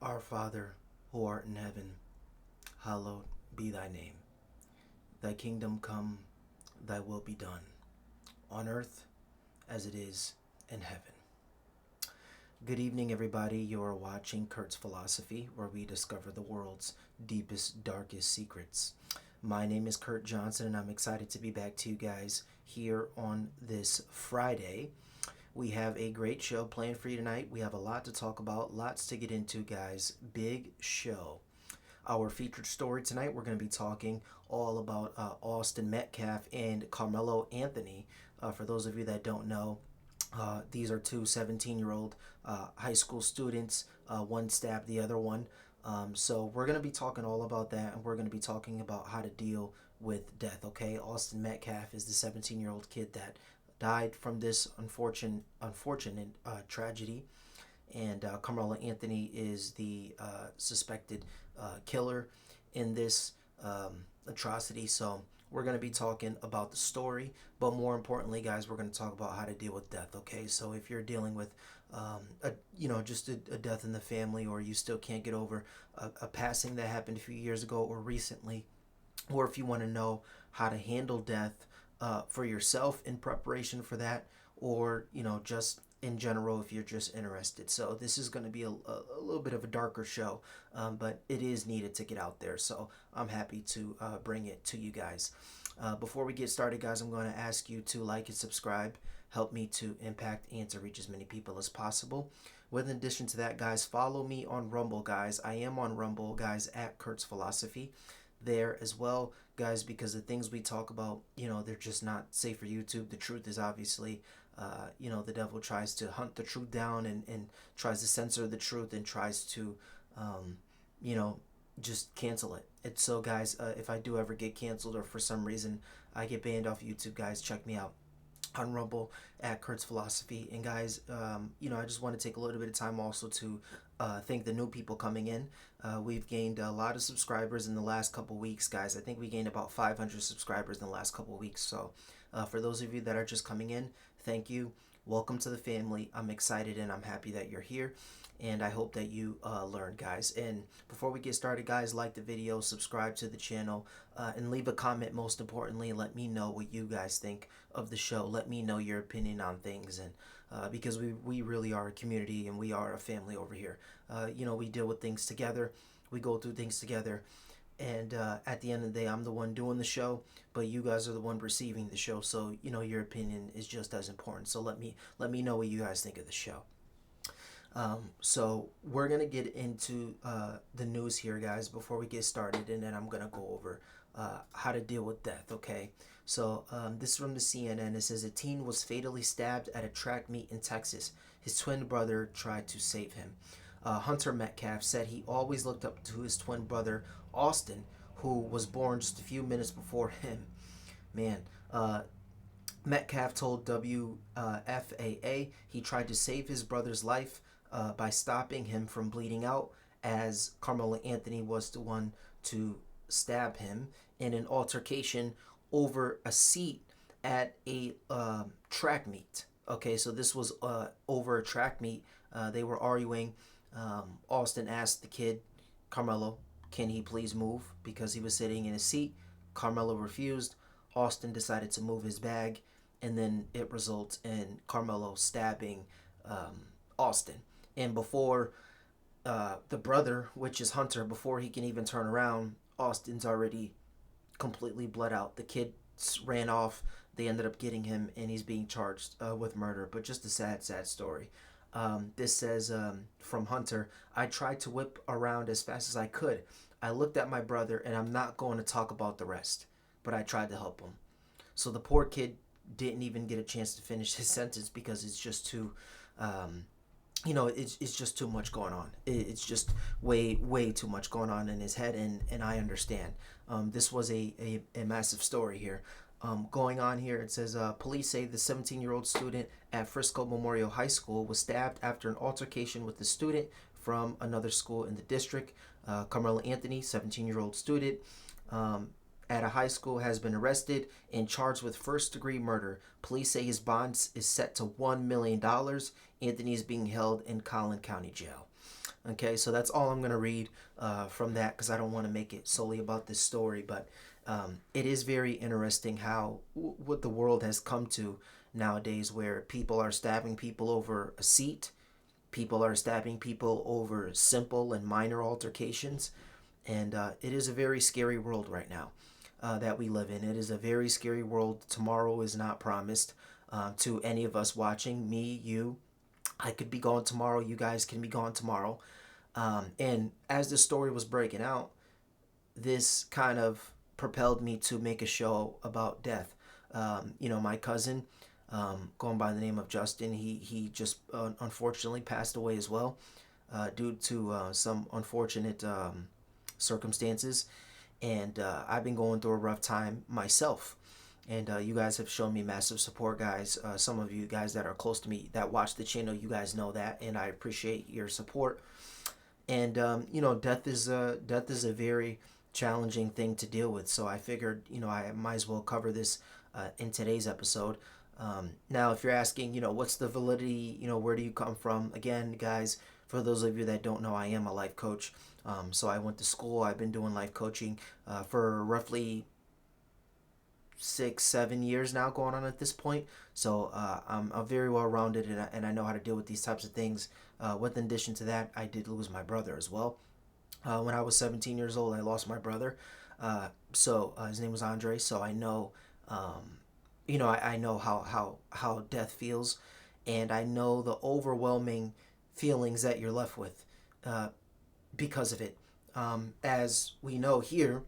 Our Father, who art in heaven, hallowed be thy name. Thy kingdom come, thy will be done, on earth as it is in heaven. Good evening, everybody. You are watching Kurt's Philosophy, where we discover the world's deepest, darkest secrets. My name is Kurt Johnson, and I'm excited to be back to you guys here on this Friday. We have a great show planned for you tonight. We have a lot to talk about, lots to get into, guys. Big show. Our featured story tonight, we're going to be talking all about Austin Metcalf and Carmelo Anthony. For those of you that don't know, these are two 17-year-old high school students. One stabbed the other one. So we're going to be talking all about that, and we're going to be talking about how to deal with death, okay? Austin Metcalf is the 17-year-old kid that died from this unfortunate tragedy, and Carmelo Anthony is the suspected killer in this atrocity. So we're going to be talking about the story, but more importantly, guys, we're going to talk about how to deal with death, okay? So if you're dealing with just a death in the family, or you still can't get over a passing that happened a few years ago or recently, or if you want to know how to handle death for yourself in preparation for that, or just in general if you're just interested. So this is going to be a little bit of a darker show, but it is needed to get out there, so I'm happy to bring it to you guys. Before we get started, guys, I'm going to ask you to like and subscribe. Help me to impact and to reach as many people as possible. With addition to that, guys, follow me on Rumble, guys. I am on Rumble, guys, at Kurt's Philosophy there as well, guys, because the things we talk about, they're just not safe for YouTube. The truth is obviously, the devil tries to hunt the truth down, and tries to censor the truth, and tries to, just cancel it. And so, guys, if I do ever get canceled, or for some reason I get banned off YouTube, guys, check me out on Rumble at Kurt's Philosophy. And guys, I just want to take a little bit of time also to thank the new people coming in. We've gained a lot of subscribers in the last couple weeks, guys. I think we gained about 500 subscribers in the last couple weeks. So for those of you that are just coming in, thank you. Welcome to the family. I'm excited and I'm happy that you're here, and I hope that you learn, guys. And before we get started, guys, like the video, subscribe to the channel, and leave a comment. Most importantly, let me know what you guys think of the show. Let me know your opinion on things, and because we really are a community, and we are a family over here. We deal with things together. We go through things together. And at the end of the day, I'm the one doing the show, but you guys are the one receiving the show. So your opinion is just as important. So let me know what you guys think of the show. So we're gonna get into the news here, guys, before we get started, and then I'm gonna go over how to deal with death. Okay. So this is from the CNN. It says a teen was fatally stabbed at a track meet in Texas. His twin brother tried to save him. Hunter Metcalf said he always looked up to his twin brother Austin, who was born just a few minutes before him. Man, Metcalf told WFAA he tried to save his brother's life by stopping him from bleeding out, as Carmelo Anthony was the one to stab him in an altercation over a seat at a track meet. Okay, so this was over a track meet. They were arguing. Austin asked the kid, Carmelo, can he please move, because he was sitting in a seat. Carmelo refused. Austin decided to move his bag, and then it results in Carmelo stabbing Austin. And before the brother, which is Hunter, before he can even turn around, Austin's already completely bled out. The kid ran off. They ended up getting him, and he's being charged with murder. But just a sad, sad story. This says from Hunter, I tried to whip around as fast as I could. I looked at my brother, and I'm not going to talk about the rest, but I tried to help him. So the poor kid didn't even get a chance to finish his sentence, because it's just too, it's just too much going on. It's just way too much going on in his head, and I understand. This was a massive story here. Going on here, it says police say the 17-year-old student at Frisco Memorial High School was stabbed after an altercation with a student from another school in the district. Carmelo Anthony, 17-year-old student at a high school, has been arrested and charged with first-degree murder. Police say his bond is set to $1 million. Anthony is being held in Collin County Jail. Okay, so that's all I'm going to read from that because I don't want to make it solely about this story. But it is very interesting how what the world has come to nowadays, where people are stabbing people over a seat, people are stabbing people over simple and minor altercations. And it is a very scary world right now that we live in. It is a very scary world. Tomorrow is not promised to any of us watching. Me, you, I could be gone tomorrow. You guys can be gone tomorrow. And as the story was breaking out, this kind of propelled me to make a show about death. My cousin, going by the name of Justin, he just unfortunately passed away as well due to some unfortunate circumstances. And I've been going through a rough time myself. And you guys have shown me massive support, guys. Some of you guys that are close to me that watch the channel, you guys know that, and I appreciate your support. And death is a very challenging thing to deal with. So I figured, I might as well cover this in today's episode. Now, if you're asking, what's the validity, where do you come from? Again, guys, for those of you that don't know, I am a life coach. So I went to school. I've been doing life coaching for roughly 6, 7 years now going on at this point. So I'm very well rounded, and I know how to deal with these types of things. With addition to that, I did lose my brother as well. When I was 17 years old, I lost my brother. So his name was Andre. So I know, I know how death feels, and I know the overwhelming feelings that you're left with because of it. As we know here,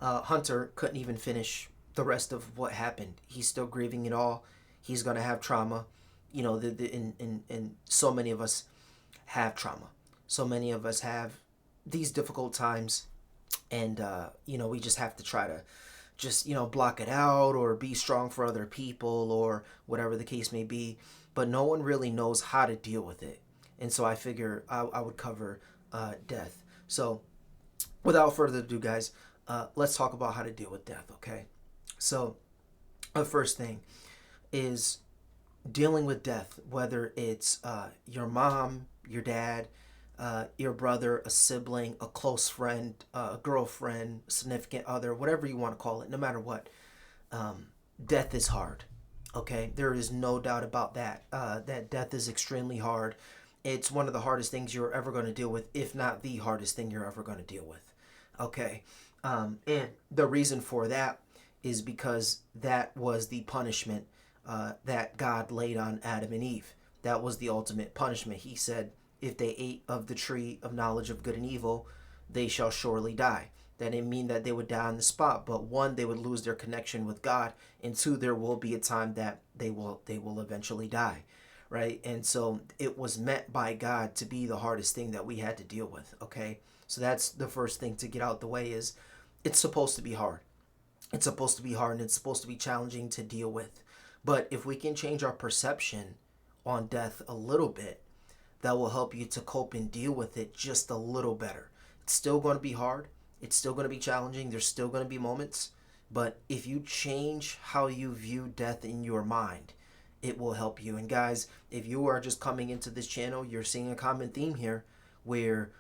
Hunter couldn't even finish the rest of what happened. He's still grieving it all. He's gonna have trauma. And so many of us have trauma. So many of us have these difficult times, and we just have to try to just block it out or be strong for other people or whatever the case may be. But no one really knows how to deal with it, and so I figure I would cover death. So without further ado, guys, let's talk about how to deal with death. Okay, so the first thing is dealing with death, whether it's your mom, your dad, your brother, a sibling, a close friend, a girlfriend, significant other, whatever you want to call it, no matter what. Death is hard. Okay, there is no doubt about that. That death is extremely hard. It's one of the hardest things you're ever going to deal with, if not the hardest thing you're ever going to deal with. Okay, and the reason for that is because that was the punishment that God laid on Adam and Eve. That was the ultimate punishment. He said, if they ate of the tree of knowledge of good and evil, they shall surely die. That didn't mean that they would die on the spot, but one, they would lose their connection with God, and two, there will be a time that they will eventually die, right? And so it was meant by God to be the hardest thing that we had to deal with. Okay, so that's the first thing to get out the way is it's supposed to be hard. It's supposed to be hard, and it's supposed to be challenging to deal with. But if we can change our perception on death a little bit, that will help you to cope and deal with it just a little better. It's still going to be hard. It's still going to be challenging. There's still going to be moments. But if you change how you view death in your mind, it will help you. And guys, if you are just coming into this channel, you're seeing a common theme here where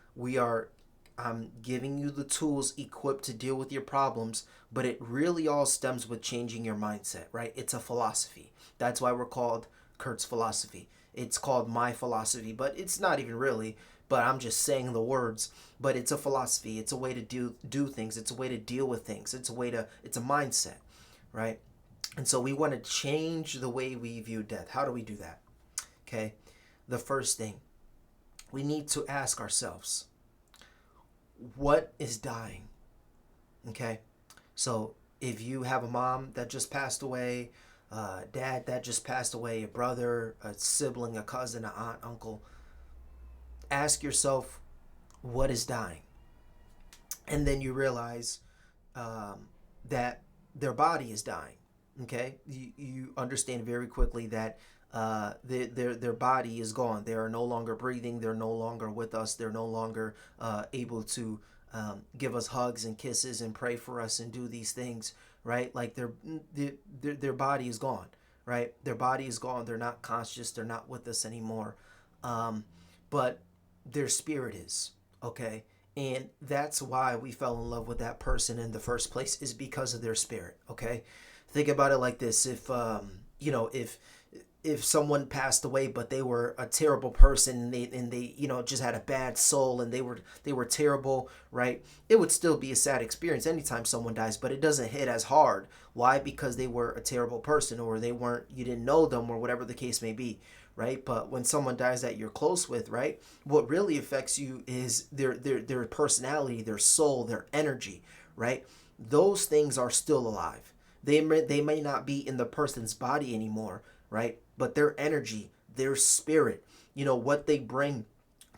I'm giving you the tools equipped to deal with your problems, but it really all stems with changing your mindset, right? It's a philosophy. That's why we're called Kurt's philosophy. It's called my philosophy, but it's not even really, but I'm just saying the words. But it's a philosophy. It's a way to do things. It's a way to deal with things. It's a mindset, right? And so we want to change the way we view death. How do we do that? Okay. The first thing, we need to ask ourselves, what is dying? Okay. So if you have a mom that just passed away, dad that just passed away, a brother, a sibling, a cousin, an aunt, uncle, ask yourself, what is dying? And then you realize that their body is dying. Okay, you understand very quickly that their body is gone. They are no longer breathing. They're no longer with us. They're no longer able to give us hugs and kisses and pray for us and do these things, right? Like their body is gone, right? Their body is gone. They're not conscious. They're not with us anymore. But their spirit is. Okay. And that's why we fell in love with that person in the first place, is because of their spirit. Okay. Think about it like this. If someone passed away but they were a terrible person, and they just had a bad soul, and they were terrible, right? It would still be a sad experience anytime someone dies, but it doesn't hit as hard. Why? Because they were a terrible person, or they weren't, you didn't know them, or whatever the case may be, right? But when someone dies that you're close with, right, what really affects you is their personality, their soul, their energy, right? Those things are still alive. They may not be in the person's body anymore, right? But their energy, their spirit, what they bring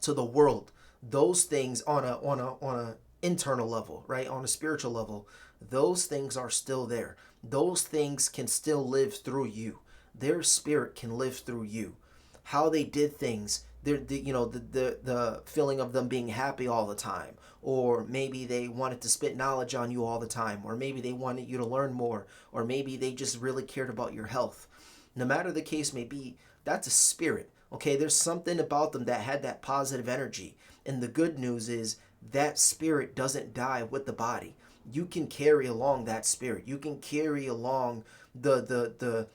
to the world, those things on a internal level, right? On a spiritual level, those things are still there. Those things can still live through you. Their spirit can live through you. How they did things, the feeling of them being happy all the time, or maybe they wanted to spit knowledge on you all the time, or maybe they wanted you to learn more, or maybe they just really cared about your health. No matter the case may be, that's a spirit. Okay, there's something about them that had that positive energy. And the good news is that spirit doesn't die with the body. You can carry along that spirit. You can carry along the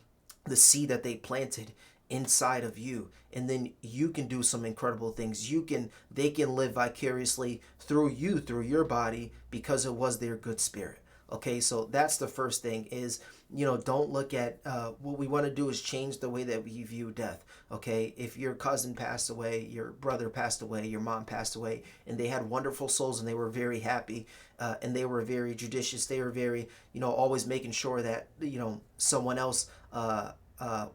seed that they planted inside of you, and then you can do some incredible things. They can live vicariously through you, through your body, because it was their good spirit. Okay, so that's the first thing is, don't look at what we want to do is change the way that we view death. Okay, if your cousin passed away, your brother passed away, your mom passed away, and they had wonderful souls, and they were very happy, and they were very judicious, they were very, always making sure that, someone else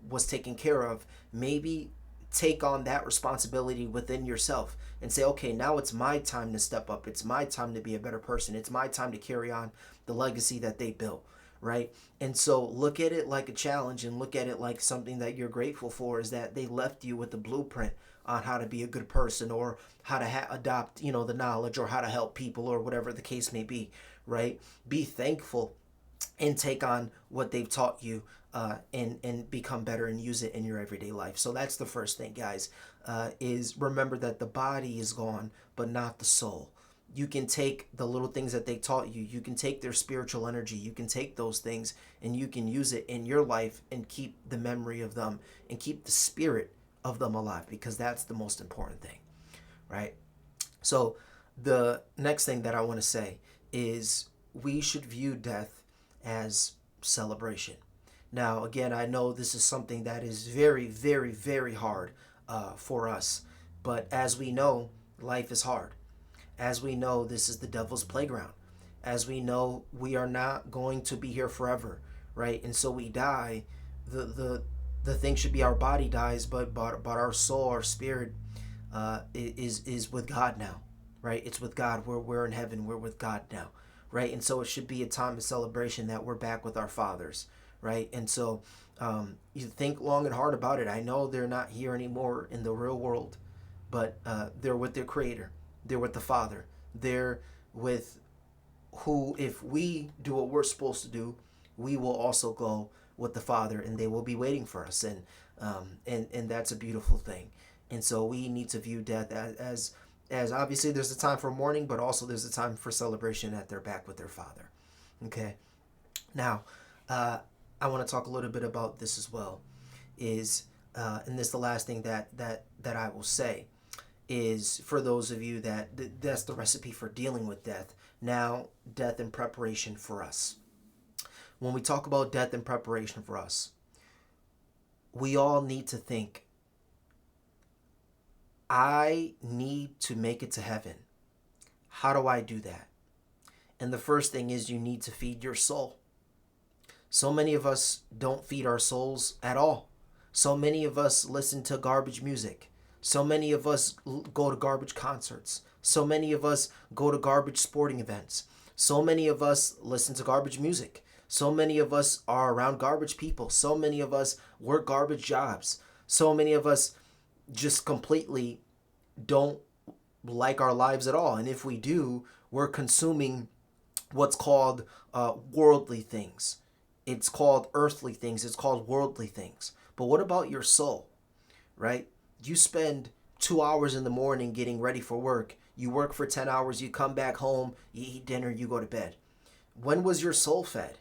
was taken care of. Maybe take on that responsibility within yourself and say, okay, now it's my time to step up. It's my time to be a better person. It's my time to carry on the legacy that they built, right? And so look at it like a challenge, and look at it like something that you're grateful for, is that they left you with a blueprint on how to be a good person, or how to adopt, the knowledge, or how to help people, or whatever the case may be, right? Be thankful and take on what they've taught you, and become better and use it in your everyday life. So that's the first thing, guys, is remember that the body is gone, but not the soul. You can take the little things that they taught you. You can take their spiritual energy. You can take those things and you can use it in your life and keep the memory of them and keep the spirit of them alive, because that's the most important thing, right? So the next thing that I want to say is we should view death as celebration. Now, again, I know this is something that is very, very, very hard for us. But as we know, life is hard. As we know, this is the devil's playground. As we know, we are not going to be here forever, right? And so we die. The thing should be our body dies, but our soul, our spirit, is with God now, right? It's with God. We're in heaven. We're with God now, right? And so it should be a time of celebration that we're back with our fathers, right? And so you think long and hard about it. I know they're not here anymore in the real world, but they're with their Creator. They're with the Father. They're with who, if we do what we're supposed to do, we will also go with the Father, and they will be waiting for us. And that's a beautiful thing. And so we need to view death as obviously there's a time for mourning, but also there's a time for celebration that they're back with their Father. Okay. Now, I want to talk a little bit about this as well. And this is the last thing that I will say, is for those of you that's the recipe for dealing with death. Now, death in preparation for us. When we talk about death in preparation for us, we all need to think, I need to make it to heaven. How do I do that? And the first thing is you need to feed your soul. So many of us don't feed our souls at all. So many of us listen to garbage music. So many of us go to garbage concerts. So many of us go to garbage sporting events. So many of us listen to garbage music. So many of us are around garbage people. So many of us work garbage jobs. So many of us just completely don't like our lives at all. And if we do, we're consuming what's called worldly things. It's called earthly things. It's called worldly things. But what about your soul, right? You spend 2 hours in the morning getting ready for work. You work for 10 hours, you come back home, you eat dinner, you go to bed. When was your soul fed?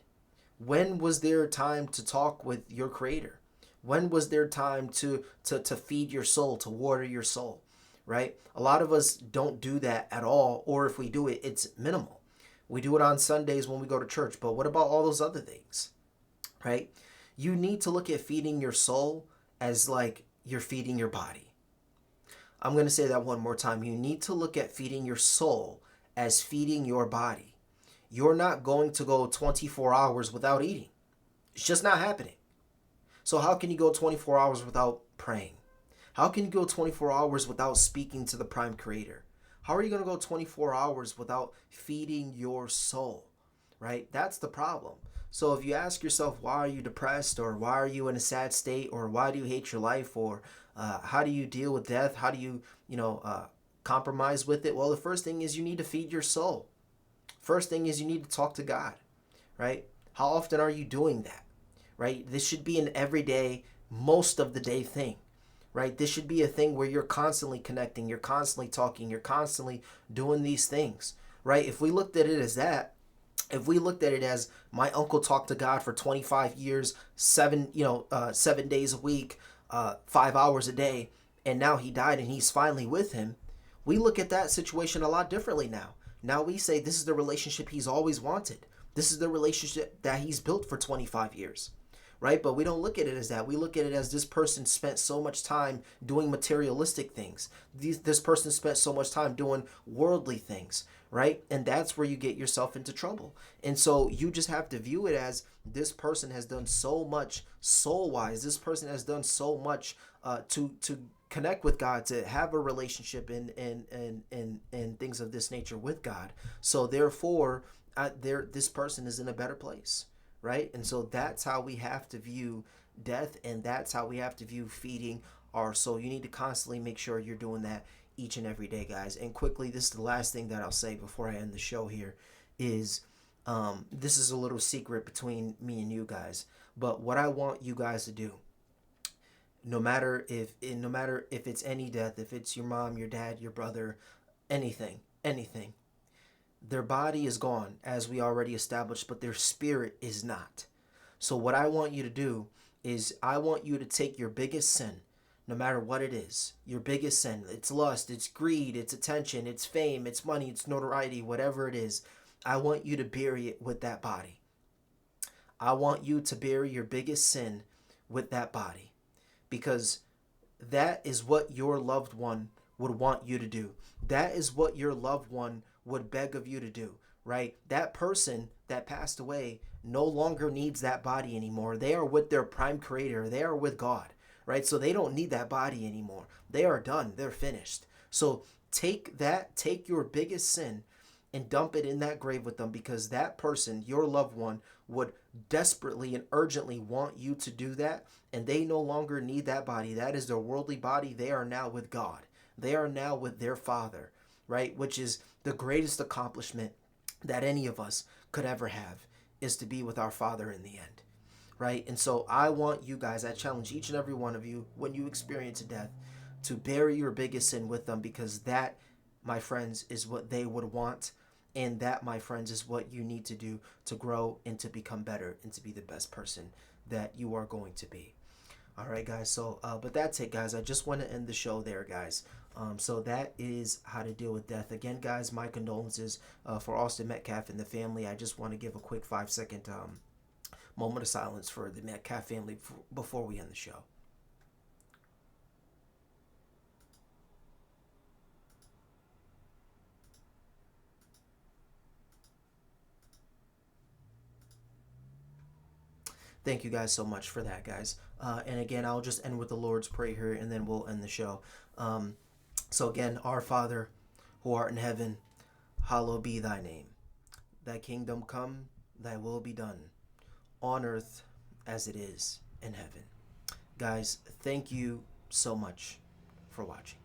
When was there time to talk with your creator? When was there time to feed your soul, to water your soul? Right? A lot of us don't do that at all, or if we do it, it's minimal. We do it on Sundays when we go to church, but what about all those other things? Right? You need to look at feeding your soul as like you're feeding your body. I'm going to say that one more time. You need to look at feeding your soul as feeding your body. You're not going to go 24 hours without eating. It's just not happening. So how can you go 24 hours without praying? How can you go 24 hours without speaking to the prime creator? How are you going to go 24 hours without feeding your soul? Right? That's the problem. So if you ask yourself, why are you depressed, or why are you in a sad state, or why do you hate your life, or how do you deal with death? How do you, compromise with it? Well, the first thing is you need to feed your soul. First thing is you need to talk to God, right? How often are you doing that, right? This should be an everyday, most of the day thing, right? This should be a thing where you're constantly connecting, you're constantly talking, you're constantly doing these things, right? If we looked at it as that, if we looked at it as my uncle talked to God for 25 years, 7 days a week, 5 hours a day, and now he died and he's finally with him, we look at that situation a lot differently now. Now we say this is the relationship he's always wanted. This is the relationship that he's built for 25 years, right? But we don't look at it as that. We look at it as this person spent so much time doing materialistic things. This person spent so much time doing worldly things, right? And that's where you get yourself into trouble. And so you just have to view it as this person has done so much soul-wise. This person has done so much to connect with God, to have a relationship and things of this nature with God. So therefore, this person is in a better place, right? And so that's how we have to view death, and that's how we have to view feeding our soul. You need to constantly make sure you're doing that each and every day, guys. And quickly, this is the last thing that I'll say before I end the show here, is this is a little secret between me and you guys. But what I want you guys to do, no matter if it's any death, if it's your mom, your dad, your brother, anything, their body is gone, as we already established, but their spirit is not. So what I want you to do is I want you to take your biggest sin, no matter what it is, your biggest sin. It's lust, it's greed, it's attention, it's fame, it's money, it's notoriety, whatever it is. I want you to bury it with that body. I want you to bury your biggest sin with that body, because that is what your loved one would want you to do. That is what your loved one would beg of you to do, right? That person that passed away no longer needs that body anymore. They are with their prime creator. They are with God, right? So they don't need that body anymore. They are done. They're finished. So take your biggest sin and dump it in that grave with them, because that person, your loved one, would desperately and urgently want you to do that, and they no longer need that body. That is their worldly body. They are now with God. They are now with their Father, right? Which is the greatest accomplishment that any of us could ever have, is to be with our Father in the end, right? And so I want you guys, I challenge each and every one of you, when you experience death, to bury your biggest sin with them, because that, my friends, is what they would want. And that, my friends, is what you need to do to grow and to become better and to be the best person that you are going to be. All right, guys. So, but that's it, guys. I just want to end the show there, guys. So that is how to deal with death. Again, guys, my condolences for Austin Metcalf and the family. I just want to give a quick 5-second moment of silence for the Metcalf family before we end the show. Thank you guys so much for that, guys. And again, I'll just end with the Lord's Prayer here, and then we'll end the show. So again, Our Father, who art in heaven, hallowed be thy name. Thy kingdom come, thy will be done, on earth as it is in heaven. Guys, thank you so much for watching.